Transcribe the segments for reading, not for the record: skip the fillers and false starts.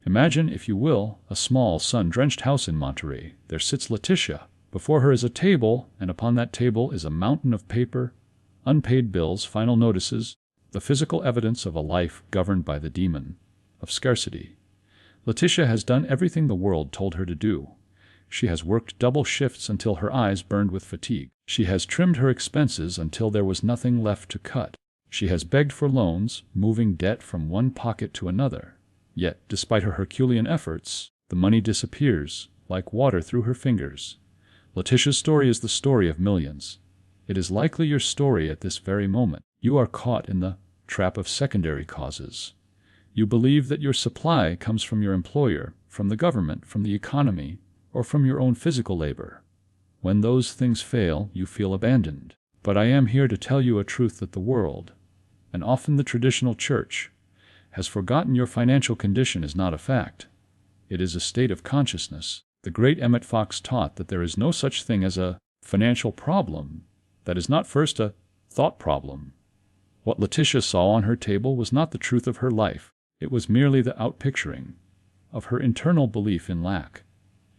Imagine, if you will, a small, sun-drenched house in Monterey. There sits Letitia. Before her is a table, and upon that table is a mountain of paper, unpaid bills, final notices, the physical evidence of a life governed by the demon of scarcity. Letitia has done everything the world told her to do. She has worked double shifts until her eyes burned with fatigue. She has trimmed her expenses until there was nothing left to cut. She has begged for loans, moving debt from one pocket to another. Yet, despite her Herculean efforts, the money disappears like water through her fingers. Letitia's story is the story of millions. It is likely your story at this very moment. You are caught in the trap of secondary causes. You believe that your supply comes from your employer, from the government, from the economy, or from your own physical labor. When those things fail, you feel abandoned. But I am here to tell you a truth that the world, and often the traditional church, has forgotten. Your financial condition is not a fact. It is a state of consciousness. The great Emmet Fox taught that there is no such thing as a financial problem that is not first a thought problem. What Letitia saw on her table was not the truth of her life. It was merely the outpicturing of her internal belief in lack.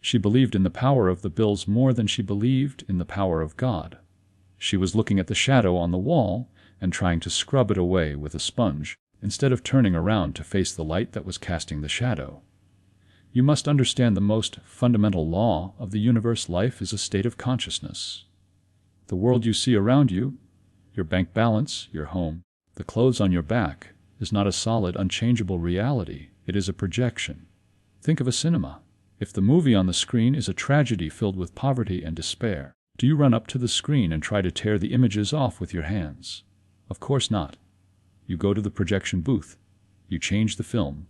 She believed in the power of the bills more than she believed in the power of God. She was looking at the shadow on the wall and trying to scrub it away with a sponge, instead of turning around to face the light that was casting the shadow. You must understand the most fundamental law of the universe. Life is a state of consciousness. The world you see around you, your bank balance, your home, the clothes on your back, is not a solid, unchangeable reality. It is a projection. Think of a cinema. If the movie on the screen is a tragedy filled with poverty and despair, do you run up to the screen and try to tear the images off with your hands? Of course not. You go to the projection booth. You change the film.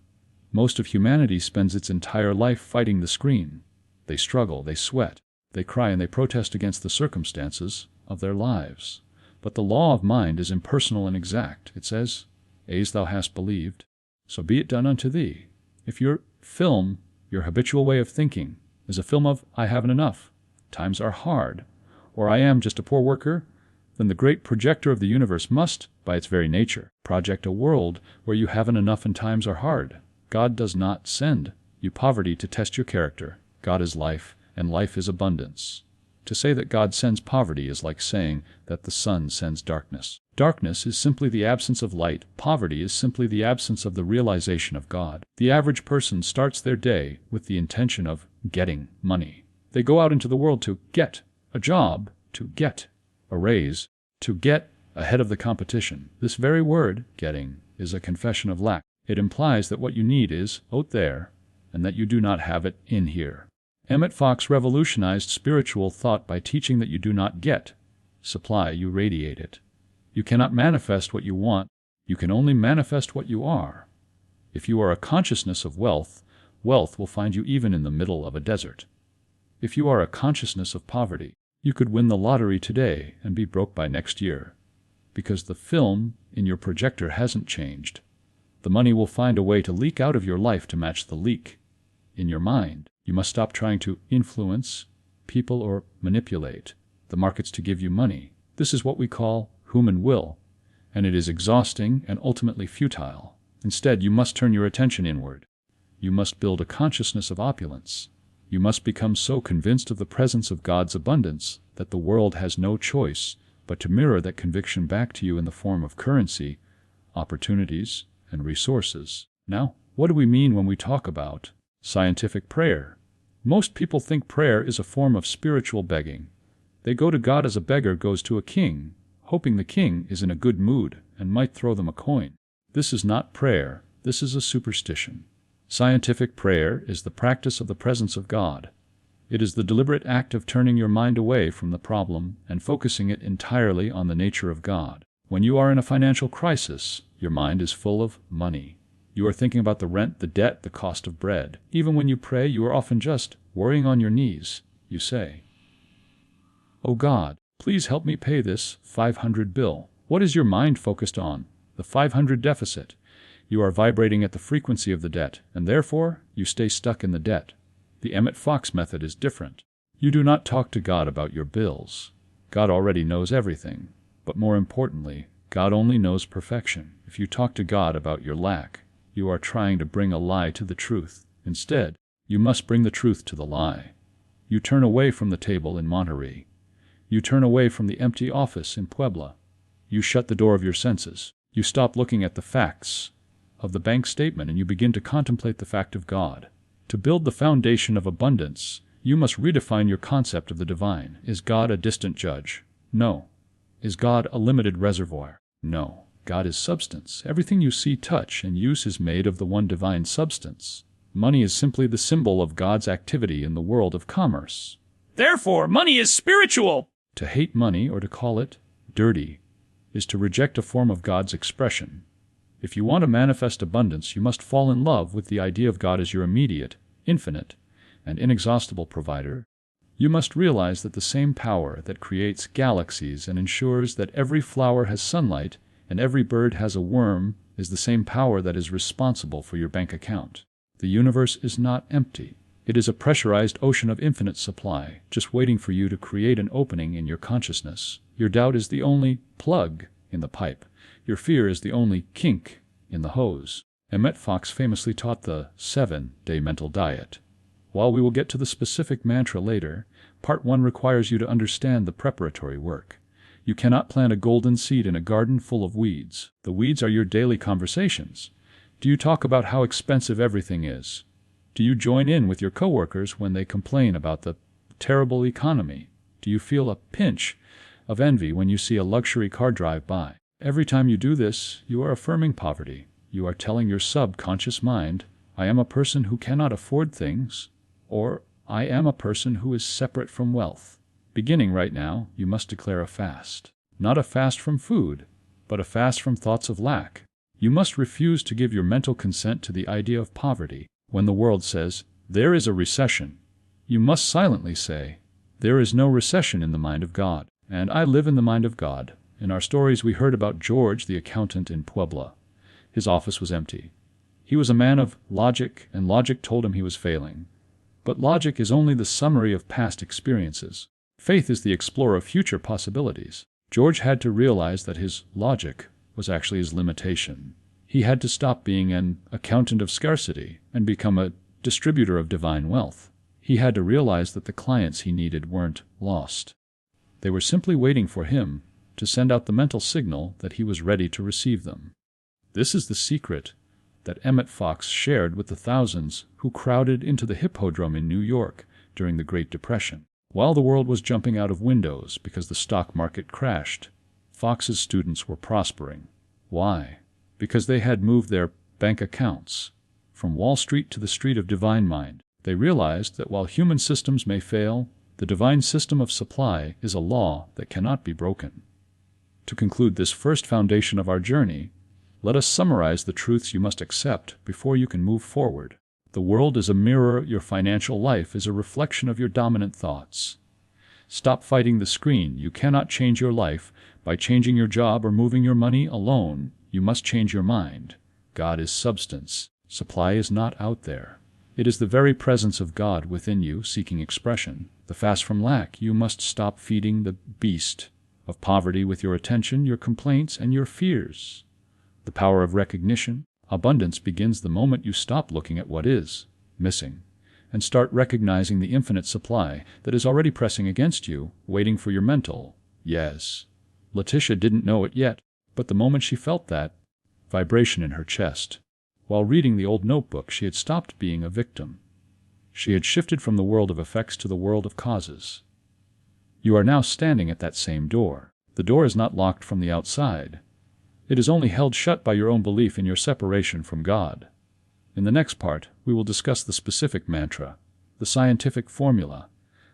Most of humanity spends its entire life fighting the screen. They struggle, they sweat, they cry, and they protest against the circumstances of their lives. But the law of mind is impersonal and exact. It says, "As thou hast believed, so be it done unto thee." If your film, your habitual way of thinking, is a film of "I haven't enough, times are hard," or "I am just a poor worker," then the great projector of the universe must, by its very nature, project a world where you haven't enough and times are hard. God does not send you poverty to test your character. God is life, and life is abundance. To say that God sends poverty is like saying that the sun sends darkness. Darkness is simply the absence of light. Poverty is simply the absence of the realization of God. The average person starts their day with the intention of getting money. They go out into the world to get a job, to get a raise, to get ahead of the competition. This very word, getting, is a confession of lack. It implies that what you need is out there, and that you do not have it in here. Emmet Fox revolutionized spiritual thought by teaching that you do not get supply, you radiate it. You cannot manifest what you want. You can only manifest what you are. If you are a consciousness of wealth, wealth will find you even in the middle of a desert. If you are a consciousness of poverty, you could win the lottery today and be broke by next year, because the film in your projector hasn't changed. The money will find a way to leak out of your life to match the leak in your mind. You must stop trying to influence people or manipulate the markets to give you money. This is what we call human will, and it is exhausting and ultimately futile. Instead, you must turn your attention inward. You must build a consciousness of opulence. You must become so convinced of the presence of God's abundance that the world has no choice but to mirror that conviction back to you in the form of currency, opportunities, and resources. Now, what do we mean when we talk about scientific prayer? Most people think prayer is a form of spiritual begging. They go to God as a beggar goes to a king, hoping the king is in a good mood and might throw them a coin. This is not prayer. This is a superstition. Scientific prayer is the practice of the presence of God. It is the deliberate act of turning your mind away from the problem and focusing it entirely on the nature of God. When you are in a financial crisis, your mind is full of money. You are thinking about the rent, the debt, the cost of bread. Even when you pray, you are often just worrying on your knees. You say, "Oh God, please help me pay this 500 bill." What is your mind focused on? The 500 deficit. You are vibrating at the frequency of the debt, and therefore you stay stuck in the debt. The Emmet Fox method is different. You do not talk to God about your bills. God already knows everything. But more importantly, God only knows perfection. If you talk to God about your lack, you are trying to bring a lie to the truth. Instead, you must bring the truth to the lie. You turn away from the table in Monterey. You turn away from the empty office in Puebla. You shut the door of your senses. You stop looking at the facts of the bank statement and you begin to contemplate the fact of God. To build the foundation of abundance, you must redefine your concept of the divine. Is God a distant judge? No. Is God a limited reservoir? No. God is substance. Everything you see, touch, and use is made of the one divine substance. Money is simply the symbol of God's activity in the world of commerce. Therefore, money is spiritual. To hate money, or to call it dirty, is to reject a form of God's expression. If you want to manifest abundance, you must fall in love with the idea of God as your immediate, infinite, and inexhaustible provider. You must realize that the same power that creates galaxies and ensures that every flower has sunlight and every bird has a worm is the same power that is responsible for your bank account. The universe is not empty. It is a pressurized ocean of infinite supply, just waiting for you to create an opening in your consciousness. Your doubt is the only plug in the pipe. Your fear is the only kink in the hose. Emmet Fox famously taught the 7-day mental diet. While we will get to the specific mantra later, Part 1 requires you to understand the preparatory work. You cannot plant a golden seed in a garden full of weeds. The weeds are your daily conversations. Do you talk about how expensive everything is? Do you join in with your coworkers when they complain about the terrible economy? Do you feel a pinch of envy when you see a luxury car drive by? Every time you do this, you are affirming poverty. You are telling your subconscious mind, I am a person who cannot afford things, or I am a person who is separate from wealth. Beginning right now, you must declare a fast. Not a fast from food, but a fast from thoughts of lack. You must refuse to give your mental consent to the idea of poverty. When the world says, there is a recession, you must silently say, there is no recession in the mind of God, and I live in the mind of God. In our stories we heard about George, the accountant in Puebla. His office was empty. He was a man of logic, and logic told him he was failing. But logic is only the summary of past experiences. Faith is the explorer of future possibilities. George had to realize that his logic was actually his limitation. He had to stop being an accountant of scarcity and become a distributor of divine wealth. He had to realize that the clients he needed weren't lost. They were simply waiting for him to send out the mental signal that he was ready to receive them. This is the secret that Emmet Fox shared with the thousands who crowded into the Hippodrome in New York during the Great Depression. While the world was jumping out of windows because the stock market crashed, Fox's students were prospering. Why? Because they had moved their bank accounts from Wall Street to the street of divine mind. They realized that while human systems may fail, the divine system of supply is a law that cannot be broken. To conclude this first foundation of our journey, let us summarize the truths you must accept before you can move forward. The world is a mirror. Your financial life is a reflection of your dominant thoughts. Stop fighting the screen. You cannot change your life by changing your job or moving your money alone. You must change your mind. God is substance. Supply is not out there. It is the very presence of God within you seeking expression. The fast from lack. You must stop feeding the beast of poverty with your attention, your complaints, and your fears. The power of recognition. Abundance begins the moment you stop looking at what is missing and start recognizing the infinite supply that is already pressing against you, waiting for your mental yes. Letitia didn't know it yet, but the moment she felt that vibration in her chest, while reading the old notebook, she had stopped being a victim. She had shifted from the world of effects to the world of causes. You are now standing at that same door. The door is not locked from the outside. It is only held shut by your own belief in your separation from God. In the next part, we will discuss the specific mantra, the scientific formula,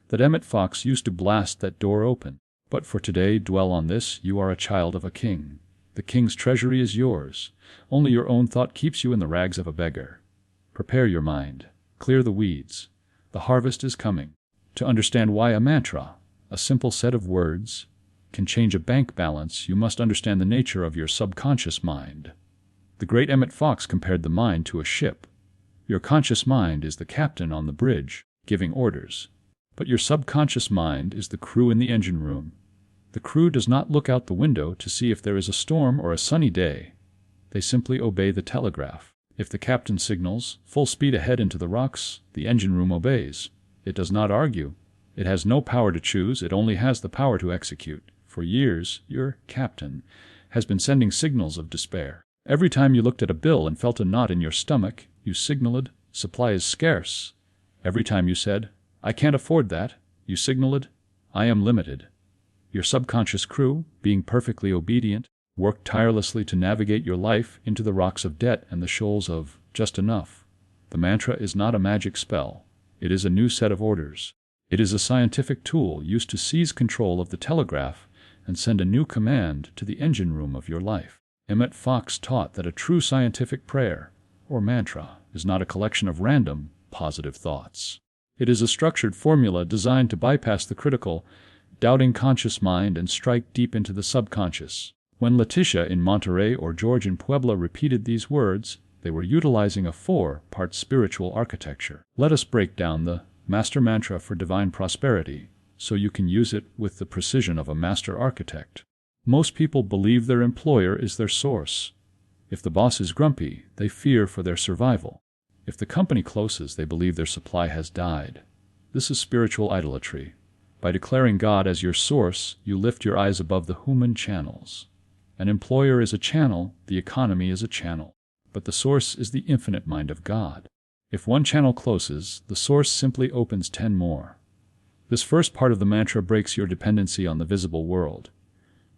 that Emmet Fox used to blast that door open. But for today, dwell on this: you are a child of a king. The king's treasury is yours. Only your own thought keeps you in the rags of a beggar. Prepare your mind. Clear the weeds. The harvest is coming. To understand why a mantra, a simple set of words, can change a bank balance, you must understand the nature of your subconscious mind. The great Emmet Fox compared the mind to a ship. Your conscious mind is the captain on the bridge, giving orders. But your subconscious mind is the crew in the engine room. The crew does not look out the window to see if there is a storm or a sunny day. They simply obey the telegraph. If the captain signals, full speed ahead into the rocks, the engine room obeys. It does not argue. It has no power to choose, it only has the power to execute. For years, your captain has been sending signals of despair. Every time you looked at a bill and felt a knot in your stomach, you signaled, supply is scarce. Every time you said, I can't afford that, you signaled, I am limited. Your subconscious crew, being perfectly obedient, worked tirelessly to navigate your life into the rocks of debt and the shoals of just enough. The mantra is not a magic spell. It is a new set of orders. It is a scientific tool used to seize control of the telegraph and send a new command to the engine room of your life. Emmet Fox taught that a true scientific prayer, or mantra, is not a collection of random, positive thoughts. It is a structured formula designed to bypass the critical, doubting conscious mind and strike deep into the subconscious. When Letitia in Monterey or George in Puebla repeated these words, they were utilizing a 4-part spiritual architecture. Let us break down the master mantra for divine prosperity, so you can use it with the precision of a master architect. Most people believe their employer is their source. If the boss is grumpy, they fear for their survival. If the company closes, they believe their supply has died. This is spiritual idolatry. By declaring God as your source, you lift your eyes above the human channels. An employer is a channel, the economy is a channel, but the source is the infinite mind of God. If one channel closes, the source simply opens 10 more. This first part of the mantra breaks your dependency on the visible world.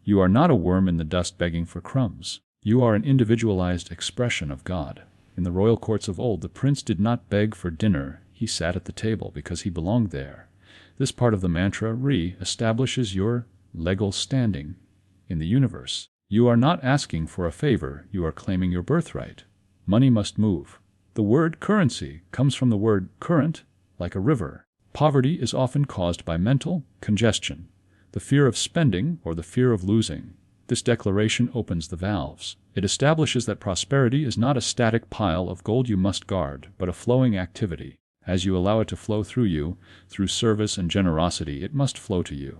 You are not a worm in the dust begging for crumbs. You are an individualized expression of God. In the royal courts of old, the prince did not beg for dinner. He sat at the table because he belonged there. This part of the mantra re-establishes your legal standing in the universe. You are not asking for a favor, you are claiming your birthright. Money must move. The word currency comes from the word current, like a river. Poverty is often caused by mental congestion, the fear of spending or the fear of losing. This declaration opens the valves. It establishes that prosperity is not a static pile of gold you must guard, but a flowing activity. As you allow it to flow through you, through service and generosity, it must flow to you.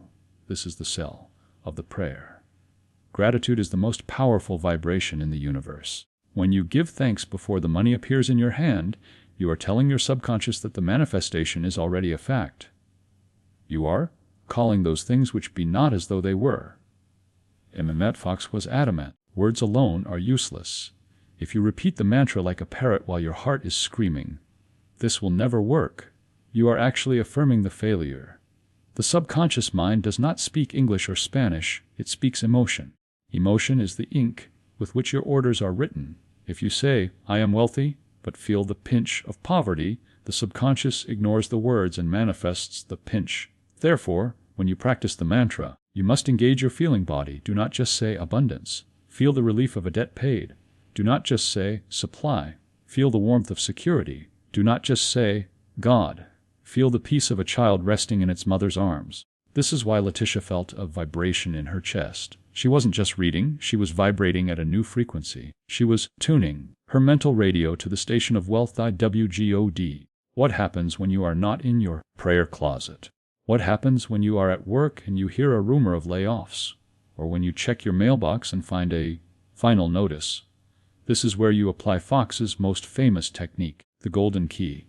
This is the cell of the prayer. Gratitude is the most powerful vibration in the universe. When you give thanks before the money appears in your hand, you are telling your subconscious that the manifestation is already a fact. You are calling those things which be not as though they were. Emmet Fox was adamant. Words alone are useless. If you repeat the mantra like a parrot while your heart is screaming, this will never work. You are actually affirming the failure. The subconscious mind does not speak English or Spanish, it speaks emotion. Emotion is the ink with which your orders are written. If you say, I am wealthy, but feel the pinch of poverty, the subconscious ignores the words and manifests the pinch. Therefore, when you practice the mantra, you must engage your feeling body. Do not just say abundance. Feel the relief of a debt paid. Do not just say supply. Feel the warmth of security. Do not just say God. Feel the peace of a child resting in its mother's arms. This is why Letitia felt a vibration in her chest. She wasn't just reading, she was vibrating at a new frequency. She was tuning her mental radio to the station of wealth. WGOD. What happens when you are not in your prayer closet? What happens when you are at work and you hear a rumor of layoffs? Or when you check your mailbox and find a final notice? This is where you apply Fox's most famous technique, the golden key.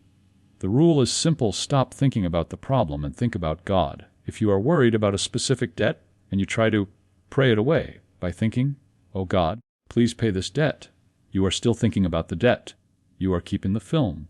The rule is simple: stop thinking about the problem and think about God. If you are worried about a specific debt and you try to pray it away by thinking, oh God, please pay this debt, you are still thinking about the debt. You are keeping the film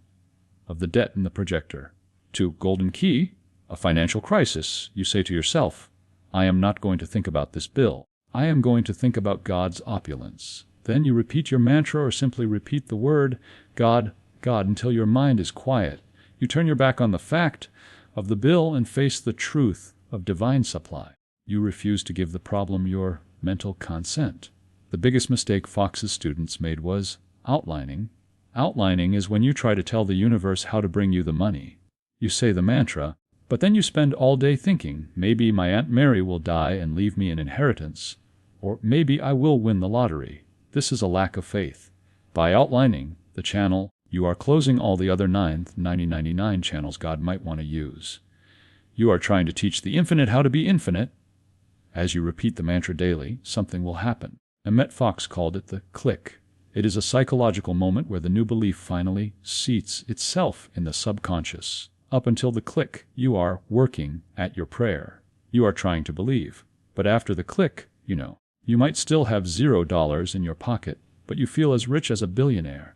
of the debt in the projector. To golden key, a financial crisis, you say to yourself, I am not going to think about this bill. I am going to think about God's opulence. Then you repeat your mantra or simply repeat the word God, God until your mind is quiet. You turn your back on the fact of the bill and face the truth of divine supply. You refuse to give the problem your mental consent. The biggest mistake Fox's students made was outlining. Outlining is when you try to tell the universe how to bring you the money. You say the mantra, but then you spend all day thinking, maybe my Aunt Mary will die and leave me an inheritance, or maybe I will win the lottery. This is a lack of faith. By outlining the channel, you are closing all the other 99 channels God might want to use. You are trying to teach the infinite how to be infinite. As you repeat the mantra daily, something will happen. Emmet Fox called it the click. It is a psychological moment where the new belief finally seats itself in the subconscious. Up until the click, you are working at your prayer. You are trying to believe. But after the click, you might still have $0 in your pocket, but you feel as rich as a billionaire.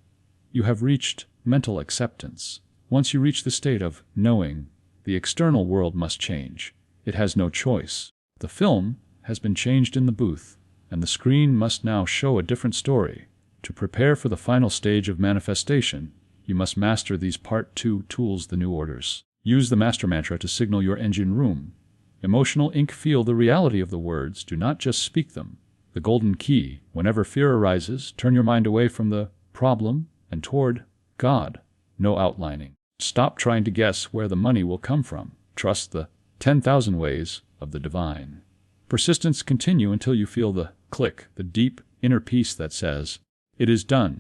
You have reached mental acceptance. Once you reach the state of knowing, the external world must change. It has no choice. The film has been changed in the booth, and the screen must now show a different story. To prepare for the final stage of manifestation, you must master these Part 2 tools, the new orders. Use the master mantra to signal your engine room. Emotional ink feel the reality of the words, do not just speak them. The golden key, whenever fear arises, turn your mind away from the problem and toward God. No outlining. Stop trying to guess where the money will come from. Trust the 10,000 ways of the divine. Persistence continue until you feel the click, the deep inner peace that says, "It is done."